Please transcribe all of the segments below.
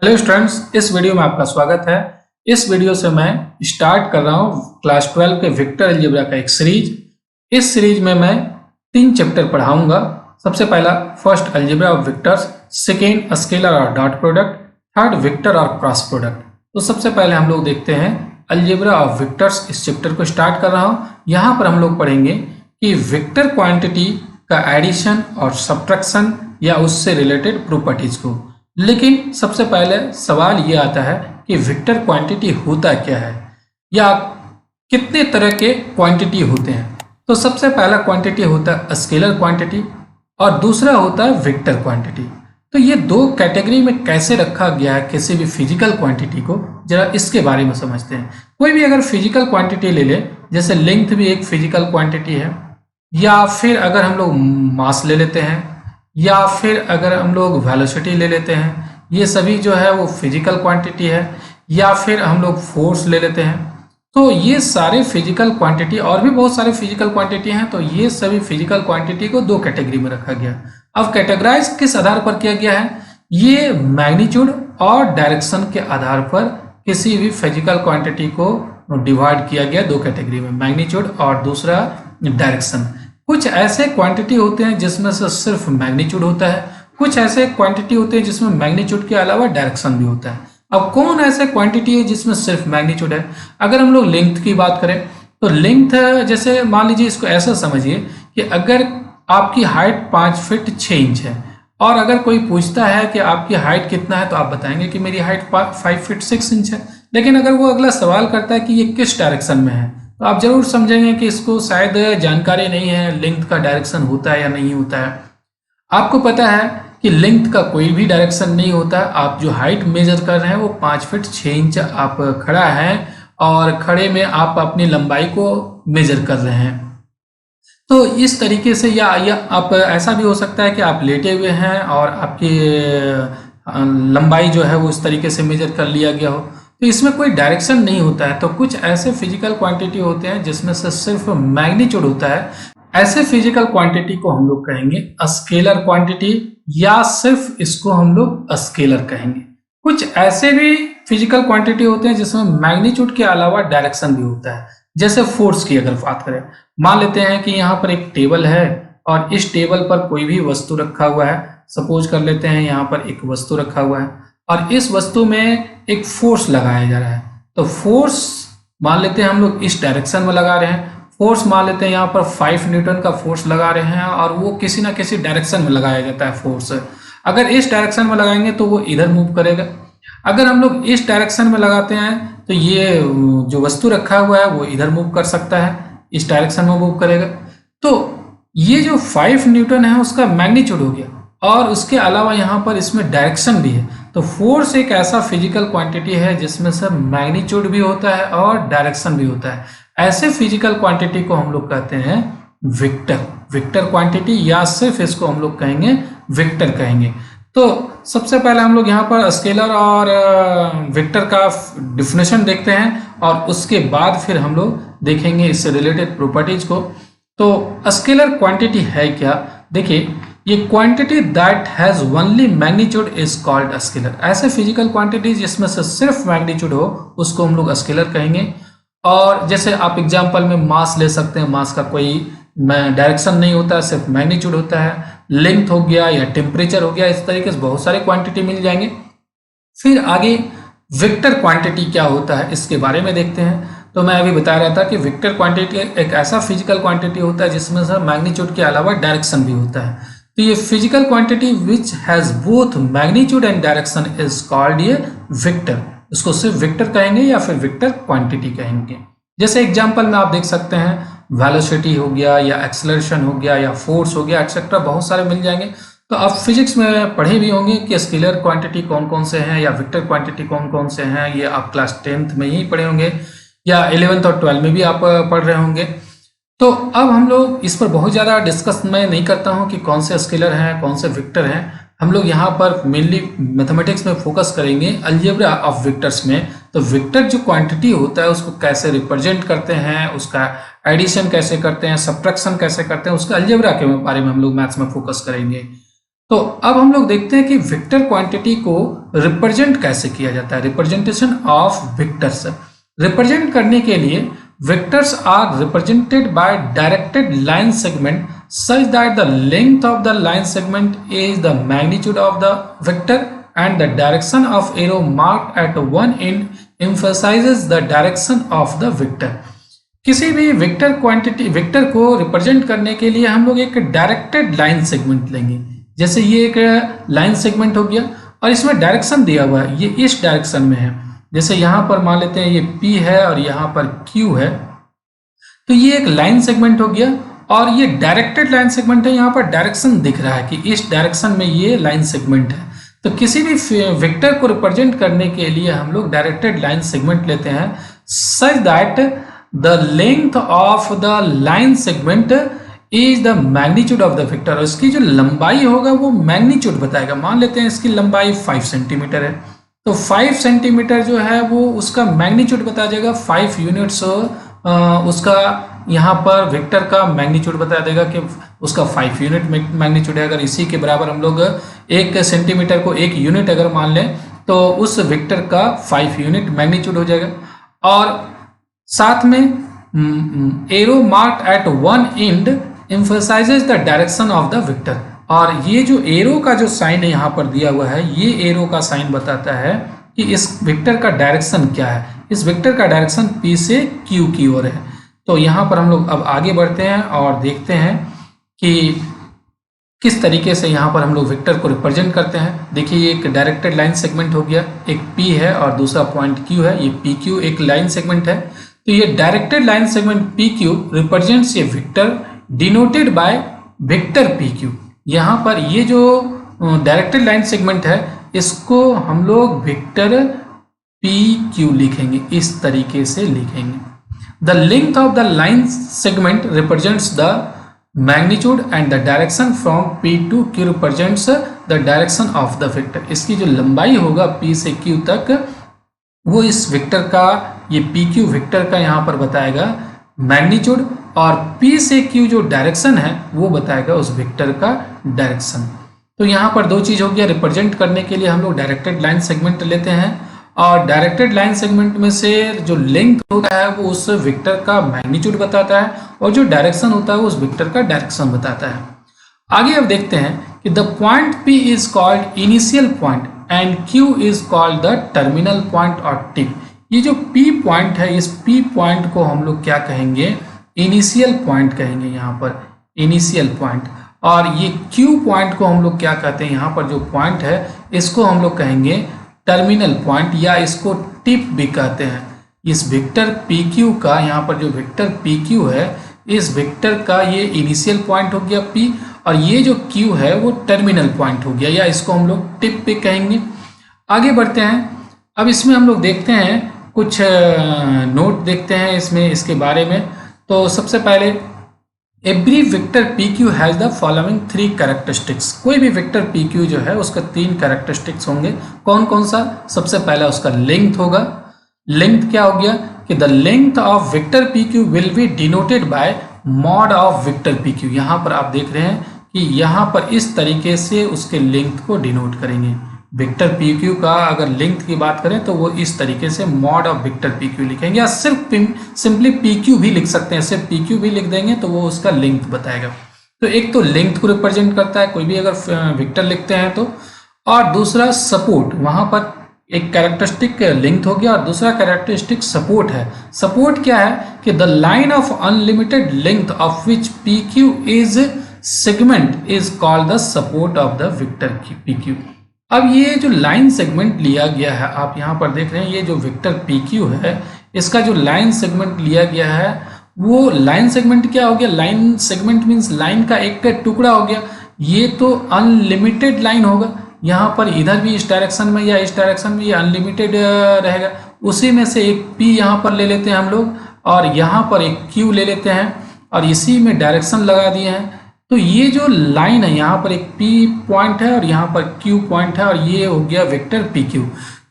Hello students, इस video में आपका स्वागत है। इस वीडियो से मैं स्टार्ट कर रहा हूँ क्लास 12 के वेक्टर अलजेब्रा का एक सीरीज। इस सीरीज में मैं 3 चैप्टर पढ़ाऊंगा। सबसे पहला first algebra of vectors, second scalar और डॉट प्रोडक्ट, थर्ड वेक्टर और क्रॉस प्रोडक्ट। तो सबसे पहले हम लोग देखते हैं अलजेब्रा ऑफ वेक्टर्स। इस चैप्टर को स्टार्ट कर रहा हूँ। यहाँ पर हम लोग पढ़ेंगे कि वेक्टर क्वांटिटी का एडिशन और सब्ट्रैक्शन या उससे रिलेटेड प्रॉपर्टीज को। लेकिन सबसे पहले सवाल ये आता है कि वेक्टर क्वांटिटी होता क्या है या कितने तरह के क्वांटिटी होते हैं। तो सबसे पहला क्वांटिटी होता है स्केलर क्वांटिटी और दूसरा होता है वेक्टर क्वांटिटी। तो ये दो कैटेगरी में कैसे रखा गया है किसी भी फिजिकल क्वांटिटी को, जरा इसके बारे में समझते हैं। कोई भी अगर फिजिकल क्वांटिटी ले ले, जैसे लेंथ भी एक फिजिकल क्वांटिटी है, या फिर अगर हम लोग मास ले लेते हैं, या फिर अगर हम लोग वेलोसिटी ले लेते हैं, ये सभी जो है वो फिजिकल क्वांटिटी है। या फिर हम लोग फोर्स ले लेते हैं। तो ये सारे फिजिकल क्वांटिटी और भी बहुत सारे फिजिकल क्वांटिटी हैं। तो ये सभी फिजिकल क्वांटिटी को दो कैटेगरी में रखा गया। अब कैटेगराइज किस आधार पर किया गया है? ये मैग्नीट्यूड और डायरेक्शन के आधार पर किसी भी फिजिकल क्वांटिटी को डिवाइड किया गया दो कैटेगरी में, मैग्नीट्यूड और दूसरा डायरेक्शन। कुछ ऐसे क्वांटिटी होते हैं जिसमें से सिर्फ मैग्नीट्यूड होता है, कुछ ऐसे क्वांटिटी होते हैं जिसमें मैग्नीट्यूड के अलावा डायरेक्शन भी होता है। अब कौन ऐसे क्वांटिटी है जिसमें सिर्फ मैग्नीट्यूड है? अगर हम लोग लेंथ की बात करें तो लेंथ, जैसे मान लीजिए, इसको ऐसा समझिए कि अगर आपकी हाइट 5 फीट 6 इंच है और अगर कोई पूछता है कि आपकी हाइट कितना है तो आप बताएंगे कि मेरी हाइट 5 फीट 6 इंच है। लेकिन अगर वो अगला सवाल करता है कि ये किस डायरेक्शन में है, तो आप जरूर समझेंगे कि इसको शायद जानकारी नहीं है लेंथ का डायरेक्शन होता है या नहीं होता है। आपको पता है कि लेंथ का कोई भी डायरेक्शन नहीं होता। आप जो हाइट मेजर कर रहे हैं वो 5 फीट 6 इंच आप खड़ा है और खड़े में आप अपनी लंबाई को मेजर कर रहे हैं। तो इस तरीके से या आप ऐसा भी हो सकता है कि आप लेटे हुए हैं और आपकी लंबाई जो है वो इस तरीके से मेजर कर लिया गया हो, तो इसमें कोई डायरेक्शन नहीं होता है। तो कुछ ऐसे फिजिकल क्वांटिटी होते हैं जिसमें से सिर्फ मैग्नीट्यूड होता है। ऐसे फिजिकल क्वांटिटी को हम लोग कहेंगे स्केलर क्वांटिटी, या सिर्फ इसको हम लोग स्केलर कहेंगे। कुछ ऐसे भी फिजिकल क्वांटिटी होते हैं जिसमें मैग्नीट्यूड के अलावा डायरेक्शन भी होता है। जैसे फोर्स की अगर बात करें, मान लेते हैं कि यहाँ पर एक टेबल है और इस टेबल पर कोई भी वस्तु रखा हुआ है। सपोज कर लेते हैं यहाँ पर एक वस्तु रखा हुआ है और इस वस्तु में एक फोर्स लगाया जा रहा है। तो फोर्स मान लेते हैं हम लोग इस डायरेक्शन में लगा रहे हैं। फोर्स मान लेते हैं यहाँ पर 5 न्यूटन का फोर्स लगा रहे हैं और वो किसी ना किसी डायरेक्शन में लगाया जाता है फोर्स। अगर इस डायरेक्शन में लगाएंगे तो वो इधर मूव करेगा। अगर हम लोग इस डायरेक्शन में लगाते हैं तो ये जो वस्तु रखा हुआ है वो इधर मूव कर सकता है, इस डायरेक्शन में मूव करेगा। तो ये जो 5 न्यूटन है उसका मैग्नीट्यूड हो गया और उसके अलावा यहाँ पर इसमें डायरेक्शन भी है। तो फोर्स एक ऐसा फिजिकल क्वांटिटी है जिसमें से मैग्नीट्यूड भी होता है और डायरेक्शन भी होता है। ऐसे फिजिकल क्वांटिटी को हम लोग कहते हैं वेक्टर क्वांटिटी, या सिर्फ इसको हम लोग कहेंगे वेक्टर कहेंगे। तो सबसे पहले हम लोग यहाँ पर स्केलर और वेक्टर का डिफिनेशन देखते हैं और उसके बाद फिर हम लोग देखेंगे इससे रिलेटेड प्रॉपर्टीज को। तो स्केलर क्वांटिटी है क्या? देखिए, ये quantity that has only magnitude is called scalar. ऐसे फिजिकल क्वांटिटीज जिसमें से सिर्फ मैग्नीट्यूड हो उसको हम लोग स्केलर कहेंगे। और जैसे आप एग्जांपल में मास ले सकते हैं, मास का कोई डायरेक्शन नहीं होता है, सिर्फ मैग्नीट्यूड होता है। लेंथ हो गया या टेम्परेचर हो गया, इस तरीके से बहुत सारे क्वांटिटी मिल जाएंगे। फिर आगे वेक्टर क्वांटिटी क्या होता है इसके बारे में देखते हैं। तो मैं अभी बता रहा था कि वेक्टर क्वांटिटी एक ऐसा फिजिकल क्वांटिटी होता है जिसमें से मैग्नीट्यूड के अलावा डायरेक्शन भी होता है। तो ये physical quantity which has both magnitude and direction is called ये वेक्टर। इसको सिर्फ वेक्टर कहेंगे या फिर वेक्टर क्वांटिटी कहेंगे। जैसे एग्जांपल में आप देख सकते हैं वेलोसिटी हो गया या एक्सेलरेशन हो गया या फोर्स हो गया, एक्सेट्रा बहुत सारे मिल जाएंगे। तो आप फिजिक्स में पढ़े भी होंगे कि स्केलर क्वांटिटी कौन कौन से हैं या वेक्टर क्वांटिटी कौन कौन से हैं। ये आप क्लास 10th में ही पढ़े होंगे या 11th और 12th में भी आप पढ़ रहे होंगे। तो अब हम लोग इस पर बहुत ज़्यादा डिस्कस मैं नहीं करता हूँ कि कौन से स्केलर हैं कौन से वेक्टर हैं। हम लोग यहाँ पर मेनली मैथमेटिक्स में फोकस करेंगे अलजेब्रा ऑफ वेक्टर्स में। तो वेक्टर जो क्वांटिटी होता है उसको कैसे रिप्रेजेंट करते हैं, उसका एडिशन कैसे करते हैं, सब्ट्रैक्शन कैसे करते हैं, उसका अलजेब्रा के बारे में हम लोग मैथ्स में फोकस करेंगे। तो अब हम लोग देखते हैं कि वेक्टर क्वांटिटी को रिप्रेजेंट कैसे किया जाता है। रिप्रेजेंटेशन ऑफ वेक्टर्स, रिप्रेजेंट करने के लिए vectors are represented by directed line segment such that the length of the line segment is the magnitude of the vector and the direction of arrow marked at one end emphasizes the direction of the vector। किसी भी vector quantity vector को represent करने के लिए हम लोग एक directed line segment लेंगे। जैसे ये एक लाइन सेगमेंट हो गया और इसमें डायरेक्शन दिया हुआ है, ये इस डायरेक्शन में है। जैसे यहाँ पर मान लेते हैं ये P है और यहाँ पर Q है, तो ये एक लाइन सेगमेंट हो गया और ये डायरेक्टेड लाइन सेगमेंट है। यहाँ पर डायरेक्शन दिख रहा है कि इस डायरेक्शन में ये लाइन सेगमेंट है। तो किसी भी वेक्टर को रिप्रेजेंट करने के लिए हम लोग डायरेक्टेड लाइन सेगमेंट लेते हैं such that the length of the line segment is the magnitude of the vector. और इसकी जो लंबाई होगा वो मैग्नीट्यूड बताएगा। मान लेते हैं इसकी लंबाई 5 सेंटीमीटर है, तो 5 सेंटीमीटर जो है वो उसका मैग्नीट्यूड बता देगा। 5 यूनिट्स उसका यहाँ पर वेक्टर का मैग्नीट्यूड बता देगा कि उसका 5 यूनिट मैग्नीट्यूड है। अगर इसी के बराबर हम लोग 1 सेंटीमीटर को 1 यूनिट अगर मान लें तो उस वेक्टर का 5 यूनिट मैग्नीट्यूड हो जाएगा। और साथ में arrow marked at one end emphasizes the direction of the vector. और ये जो एरो का जो साइन है यहाँ पर दिया हुआ है, ये एरो का साइन बताता है कि इस वेक्टर का डायरेक्शन क्या है। इस वेक्टर का डायरेक्शन P से Q की ओर है। तो यहाँ पर हम लोग अब आगे बढ़ते हैं और देखते हैं कि किस तरीके से यहाँ पर हम लोग वेक्टर को रिप्रेजेंट करते हैं। देखिए ये एक डायरेक्टेड लाइन सेगमेंट हो गया, एक P है और दूसरा पॉइंट Q है। ये PQ एक लाइन सेगमेंट है। तो ये directed line segment PQ represents ये vector denoted by vector PQ। यहाँ पर ये जो डायरेक्टेड लाइन सेगमेंट है इसको हम लोग वेक्टर PQ लिखेंगे, इस तरीके से लिखेंगे। The length of the line segment represents the magnitude and the direction from P to Q represents the direction of the vector। इसकी जो लंबाई होगा P से Q तक वो इस वेक्टर का, ये PQ वेक्टर का यहाँ पर बताएगा मैग्नीट्यूड, और P से Q जो डायरेक्शन है वो बताएगा उस वेक्टर का डायरेक्शन। तो यहाँ पर दो चीज़ हो गया। रिप्रेजेंट करने के लिए हम लोग डायरेक्टेड लाइन सेगमेंट लेते हैं और डायरेक्टेड लाइन सेगमेंट में से जो लेंथ होता है वो उस वेक्टर का मैग्नीट्यूड बताता है और जो डायरेक्शन होता है वो उस वेक्टर का डायरेक्शन बताता है। आगे अब देखते हैं कि the point P is called initial point and Q is called the terminal point और टिप। ये जो P पॉइंट है, इस P पॉइंट को हम लोग क्या कहेंगे? इनिशियल पॉइंट कहेंगे यहाँ पर, इनिशियल पॉइंट। और ये Q पॉइंट को हम लोग क्या कहते हैं? यहाँ पर जो पॉइंट है इसको हम लोग कहेंगे टर्मिनल पॉइंट या इसको टिप भी कहते हैं। इस वेक्टर PQ का, यहाँ पर जो वेक्टर PQ है इस वेक्टर का ये इनिशियल पॉइंट हो गया P, और ये जो Q है वो टर्मिनल पॉइंट हो गया या इसको हम लोग टिप भी कहेंगे। आगे बढ़ते हैं। अब इसमें हम लोग देखते हैं कुछ नोट देखते हैं इसमें, इसके बारे में। तो सबसे पहले every vector PQ has the following 3 characteristics. कोई भी वेक्टर PQ जो है उसका 3 कैरेक्टरिस्टिक्स होंगे। कौन कौन सा? सबसे पहला उसका लेंथ होगा। लेंथ क्या हो गया कि the length of vector PQ will be denoted by mod of vector PQ। यहाँ पर आप देख रहे हैं कि यहाँ पर इस तरीके से उसके लेंथ को डिनोट करेंगे। वेक्टर PQ का अगर लेंथ की बात करें तो वो इस तरीके से मॉड ऑफ वेक्टर PQ लिखेंगे, या सिर्फ सिंपली PQ भी लिख सकते हैं। सिर्फ PQ भी लिख देंगे तो वो उसका लेंथ बताएगा। तो एक तो लेंथ को रिप्रेजेंट करता है कोई भी अगर वेक्टर लिखते हैं तो, और दूसरा सपोर्ट। वहाँ पर एक कैरेक्टरिस्टिक लेंथ हो गया और दूसरा कैरेक्टरिस्टिक सपोर्ट है। सपोर्ट क्या है कि the line of unlimited length of which PQ is segment is called the support of the vector PQ। अब ये जो लाइन सेगमेंट लिया गया है, आप यहाँ पर देख रहे हैं, ये जो वेक्टर PQ है इसका जो लाइन सेगमेंट लिया गया है वो लाइन सेगमेंट क्या हो गया? लाइन सेगमेंट मीन्स लाइन का एक टुकड़ा हो गया। ये तो अनलिमिटेड लाइन होगा, यहाँ पर इधर भी इस डायरेक्शन में या इस डायरेक्शन में ये अनलिमिटेड रहेगा। उसी में से एक P यहाँ पर ले लेते हैं हम लोग और यहाँ पर एक Q ले लेते हैं और इसी में डायरेक्शन लगा दिए हैं। तो ये जो लाइन है यहाँ पर एक P पॉइंट है और यहाँ पर Q पॉइंट है और ये हो गया वेक्टर PQ।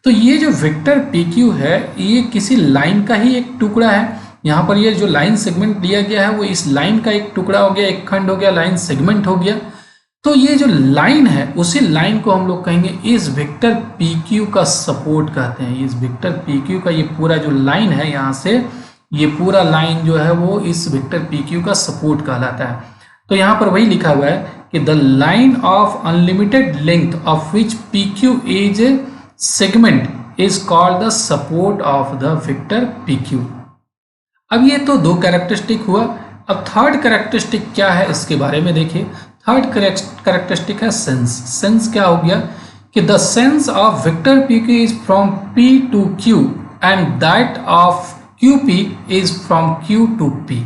तो ये जो वेक्टर PQ है ये किसी लाइन का ही एक टुकड़ा है। यहाँ पर ये जो लाइन सेगमेंट लिया गया है वो इस लाइन का एक टुकड़ा हो गया, एक खंड हो गया, लाइन सेगमेंट हो गया। तो ये जो लाइन है उसी लाइन को हम लोग कहेंगे इस वेक्टर पी क्यू का सपोर्ट कहते हैं। इस वेक्टर पी क्यू का ये पूरा जो लाइन है यहाँ से ये पूरा लाइन जो है वो इस वेक्टर पी क्यू का सपोर्ट कहलाता है। तो यहाँ पर वही लिखा हुआ है कि the line of unlimited length of which P Q is A segment is called the support of the vector P Q. अब ये तो दो कैरेक्टरिस्टिक हुआ। अब थर्ड कैरेक्टरिस्टिक क्या है इसके बारे में देखिए। थर्ड कैरेक्टरिस्टिक है सेंस। सेंस क्या हो गया कि the sense of vector P Q is from P to Q and that of Q P is from Q to P.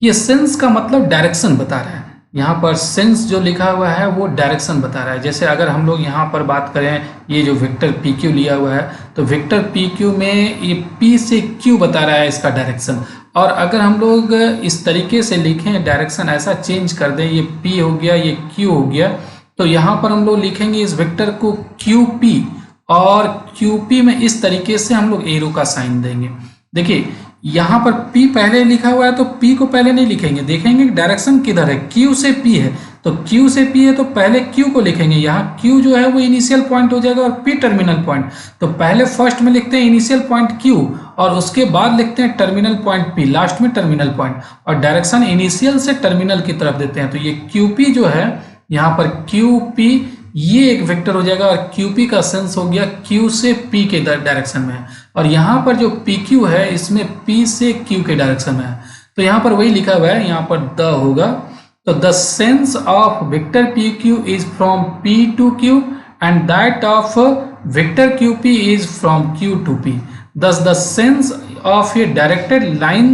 ये सेंस का मतलब डायरेक्शन बता रहा है। यहाँ पर सेंस जो लिखा हुआ है वो डायरेक्शन बता रहा है। जैसे अगर हम लोग यहाँ पर बात करें ये जो वेक्टर पी क्यू लिया हुआ है तो वेक्टर पी क्यू में ये पी से क्यू बता रहा है इसका डायरेक्शन। और अगर हम लोग इस तरीके से लिखें डायरेक्शन ऐसा चेंज कर दें ये पी हो गया ये क्यू हो गया तो यहाँ पर हम लोग लिखेंगे इस वेक्टर को क्यू पी और क्यू पी में इस तरीके से हम लोग एरो का साइन देंगे। देखिए यहाँ पर P पहले लिखा हुआ है तो P को पहले नहीं लिखेंगे, देखेंगे डायरेक्शन किधर है। Q से P है तो Q से P है तो पहले Q को लिखेंगे। यहाँ Q जो है वो इनिशियल पॉइंट हो जाएगा और P टर्मिनल पॉइंट। तो पहले फर्स्ट में लिखते हैं इनिशियल पॉइंट Q और उसके बाद लिखते हैं टर्मिनल पॉइंट P, लास्ट में टर्मिनल पॉइंट और डायरेक्शन इनिशियल से टर्मिनल की तरफ देते हैं। तो ये QP जो है यहाँ पर QP ये एक वेक्टर हो जाएगा और QP का सेंस हो गया Q से P के डायरेक्शन में और यहाँ पर जो PQ है इसमें P से Q के डायरेक्शन में है। तो यहाँ पर वही लिखा हुआ है, यहाँ पर द होगा। तो the sense of vector PQ is from P to Q and that of vector QP is from Q to P। Thus the sense of a directed line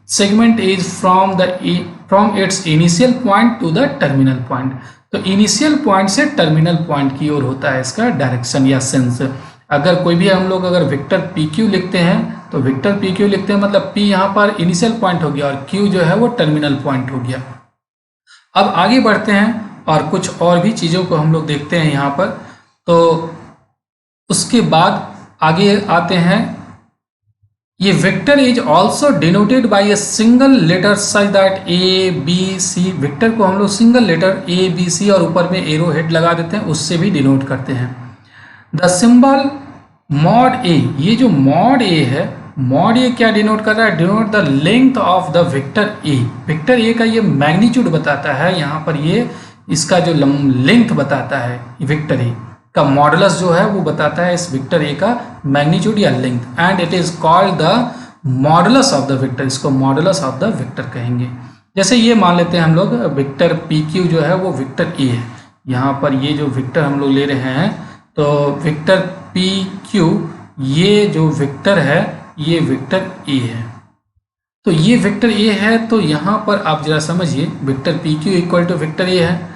segment is from its initial point to the terminal point। तो initial point से terminal point की ओर होता है इसका direction या sense. अगर कोई भी हम लोग अगर वेक्टर पी क्यू लिखते हैं तो वेक्टर पी क्यू लिखते हैं मतलब पी यहाँ पर इनिशियल पॉइंट हो गया और क्यू जो है वो टर्मिनल पॉइंट हो गया। अब आगे बढ़ते हैं और कुछ और भी चीज़ों को हम लोग देखते हैं यहाँ पर। तो उसके बाद आगे आते हैं, ये vector is also denoted by a single letter such that A B C. Vector को हम लोग single letter A B C और ऊपर में एरो हेड लगा देते हैं उससे भी डिनोट करते हैं। द सिंबल मॉड ए, ये जो मॉड ए है मॉड ए क्या डिनोट कर रहा है, denote the length of the vector A. Vector A का ये मैग्नीट्यूड बताता है, यहाँ पर ये इसका जो लेंथ बताता है वेक्टर ए का मॉडुलस जो है वो बताता है इस वेक्टर ए का मैग्नीट्यूड या length and it is called the modulus of the vector. इसको मॉडुलस ऑफ द वेक्टर कहेंगे। जैसे ये मान लेते हैं हम लोग वेक्टर पी क्यू जो है वो वेक्टर ए है। यहाँ पर ये जो वेक्टर हम लोग ले रहे हैं तो वेक्टर पी क्यू ये जो वेक्टर है ये वेक्टर ए है। तो ये वेक्टर ए है तो यहाँ पर आप जरा समझिए vector P Q equal to vector A है।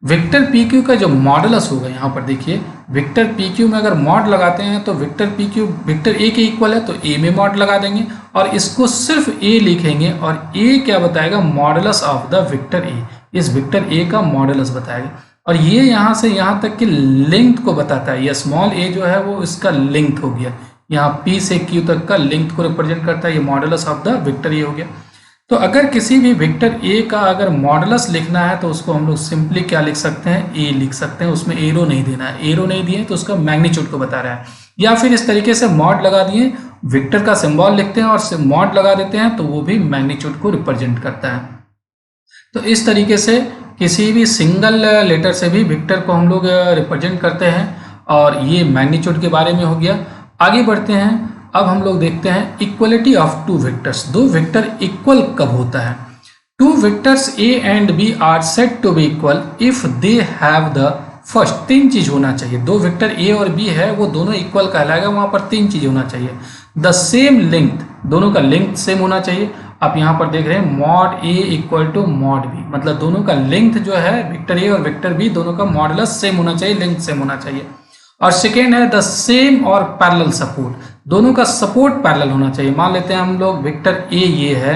वेक्टर पी क्यू का जो मॉडुलस होगा यहाँ पर देखिए वेक्टर पी क्यू में अगर मॉड लगाते हैं तो vector P Q vector A के इक्वल है तो ए में मॉड लगा देंगे और इसको सिर्फ ए लिखेंगे और ए क्या बताएगा modulus of the vector A. इस वेक्टर ए का मॉडुलस बताएगा और ये यहाँ से यहाँ तक की लेंथ को बताता है। ये स्मॉल ए जो है वो इसका लेंथ हो गया, यहाँ पी से क्यू तक का लेंथ को रिप्रेजेंट करता है। ये modulus of the vector A हो गया। तो अगर किसी भी वेक्टर ए का अगर मॉडुलस लिखना है तो उसको हम लोग सिंपली क्या लिख सकते हैं, ए लिख सकते हैं। उसमें एरो नहीं देना है, एरो नहीं दिए तो उसका मैग्नीट्यूड को बता रहा है। या फिर इस तरीके से मॉड लगा दिए, वेक्टर का सिंबल लिखते हैं और मॉड लगा देते हैं तो वो भी मैग्नीट्यूड को रिप्रेजेंट करता है। तो इस तरीके से किसी भी सिंगल लेटर से भी वेक्टर को हम लोग रिप्रेजेंट करते हैं और ये मैग्नीट्यूड के बारे में हो गया। आगे बढ़ते हैं, अब हम लोग देखते हैं इक्वलिटी ऑफ टू वेक्टर्स। दो वेक्टर इक्वल कब होता है? Two vectors A and B are said to be equal if they have the first. तीन चीज होना चाहिए। दो वेक्टर ए और बी है वो दोनों इक्वल कहलाएगा, वहां पर तीन चीज होना चाहिए। द सेम लेंथ, दोनों का लेंथ सेम होना चाहिए। आप यहाँ पर देख रहे हैं mod A equal to mod B, मतलब दोनों का लेंथ जो है वेक्टर ए और वेक्टर बी दोनों का मॉडुलस सेम होना चाहिए, लेंथ सेम होना चाहिए। और सेकेंड है द सेम और पैरेलल सपोर्ट, दोनों का सपोर्ट पैरेलल होना चाहिए। मान लेते हैं हम लोग वेक्टर ए ये है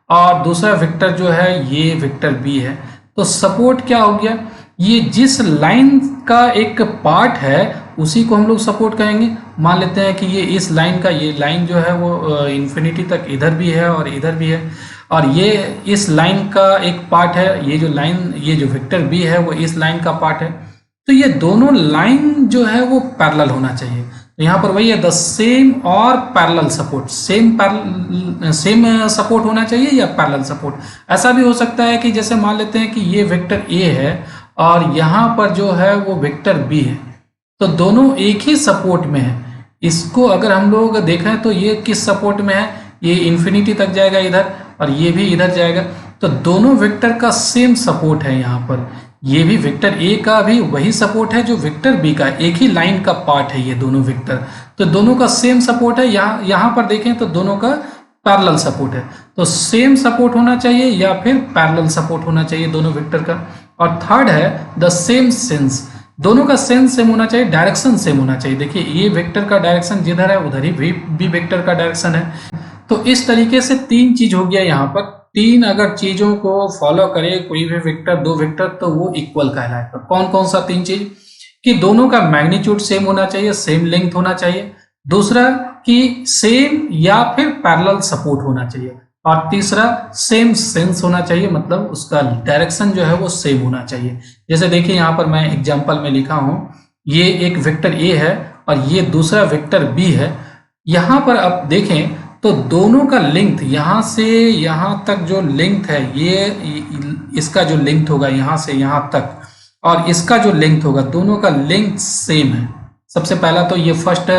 और दूसरा वेक्टर जो है ये वेक्टर बी है, तो सपोर्ट क्या हो गया, ये जिस लाइन का एक पार्ट है उसी को हम लोग सपोर्ट कहेंगे। मान लेते हैं कि ये इस लाइन का, ये लाइन जो है वो इन्फिनिटी तक इधर भी है और इधर भी है और ये इस लाइन का एक पार्ट है, ये जो वेक्टर बी है वो इस लाइन का पार्ट है। तो ये दोनों लाइन जो है वो पैरेलल होना चाहिए। तो यहाँ पर वही है, द सेम और पैरेलल सपोर्ट, सेम सपोर्ट होना चाहिए या पैरेलल सपोर्ट। ऐसा भी हो सकता है कि जैसे मान लेते हैं कि ये वेक्टर ए है और यहाँ पर जो है वो वेक्टर बी है, तो दोनों एक ही सपोर्ट में है। इसको अगर हम लोग देखें तो ये किस सपोर्ट में है, ये इन्फिनिटी तक जाएगा इधर और ये भी इधर जाएगा, तो दोनों वेक्टर का सेम सपोर्ट है। यहाँ पर ये भी वेक्टर ए का भी वही सपोर्ट है जो वेक्टर बी का, एक ही लाइन का पार्ट है ये दोनों वेक्टर, तो दोनों का सेम सपोर्ट है। यहाँ पर देखें तो दोनों का पैरेलल सपोर्ट है। तो सेम सपोर्ट होना चाहिए या फिर पैरेलल सपोर्ट होना चाहिए दोनों वेक्टर का। और थर्ड है द सेम सेंस, दोनों का सेंस सेम होना चाहिए, डायरेक्शन सेम होना चाहिए। देखिए ये वेक्टर का डायरेक्शन जिधर है उधर ही बी वेक्टर का डायरेक्शन है। तो इस तरीके से तीन चीज हो गया यहाँ पर। तीन अगर चीजों को फॉलो करे कोई भी वेक्टर, दो वेक्टर, तो वो इक्वल कहलाएगा। कौन कौन सा तीन चीज? कि दोनों का मैग्नीट्यूड सेम होना चाहिए, सेम लेंथ होना चाहिए। दूसरा कि सेम या फिर पैरेलल सपोर्ट होना चाहिए। और तीसरा सेम सेंस होना चाहिए, मतलब उसका डायरेक्शन जो है वो सेम होना चाहिए। जैसे देखिए यहाँ पर मैं एग्जांपल में लिखा हूं, ये एक वेक्टर ए है और ये दूसरा वेक्टर बी है। यहाँ पर अब देखें तो दोनों का लेंथ यहाँ से यहाँ तक जो लेंथ है, ये इसका जो लेंथ होगा यहाँ से यहाँ तक और इसका जो लेंथ होगा, दोनों का लेंथ सेम है। सबसे पहला तो ये फर्स्ट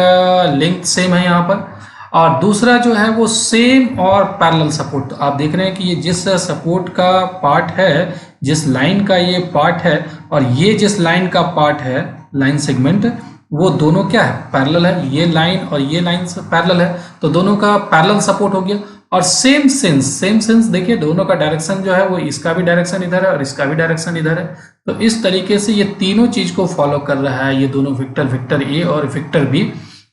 लेंथ सेम है यहाँ पर, और दूसरा जो है वो सेम और पैरेलल सपोर्ट। तो आप देख रहे हैं कि ये जिस सपोर्ट का पार्ट है, जिस लाइन का ये पार्ट है और ये जिस लाइन का पार्ट है, लाइन सेगमेंट, वो दोनों क्या है, पैरेलल है। ये लाइन और ये लाइन पैरेलल है, तो दोनों का पैरेलल सपोर्ट हो गया। और सेम सेंस देखिए, दोनों का डायरेक्शन जो है वो इसका भी डायरेक्शन इधर है और इसका भी डायरेक्शन इधर है। तो इस तरीके से ये तीनों चीज को फॉलो कर रहा है। ये दोनों वेक्टर ए और वेक्टर बी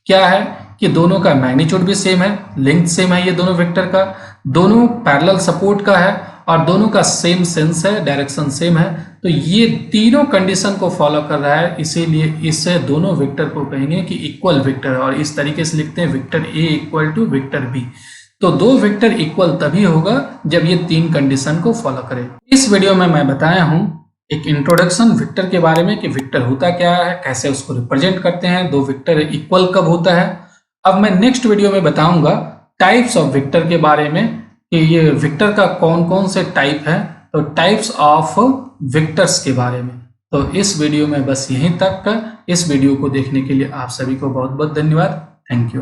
क्या है कि दोनों का मैग्नीट्यूड भी सेम है, लेंथ सेम है ये दोनों वेक्टर का, दोनों पैरेलल सपोर्ट का है और दोनों का सेम सेंस है, डायरेक्शन सेम है। तो ये तीनों कंडीशन को फॉलो कर रहा है, इसीलिए इससे दोनों वेक्टर को कहेंगे कि इक्वल वेक्टर है। और इस तरीके से लिखते हैं vector A equal to vector B. तो दो वेक्टर इक्वल तभी होगा जब ये तीन कंडीशन को फॉलो करे। इस वीडियो में मैं बताया हूं एक इंट्रोडक्शन वेक्टर के बारे में कि वेक्टर होता क्या है, कैसे उसको रिप्रेजेंट करते हैं, दो वेक्टर इक्वल कब होता है। अब मैं नेक्स्ट वीडियो में बताऊंगा टाइप्स ऑफ वेक्टर के बारे में कि ये वेक्टर का कौन कौन से टाइप है, तो टाइप्स ऑफ वेक्टर्स के बारे में। तो इस वीडियो में बस यहीं तक। इस वीडियो को देखने के लिए आप सभी को बहुत बहुत धन्यवाद। Thank you.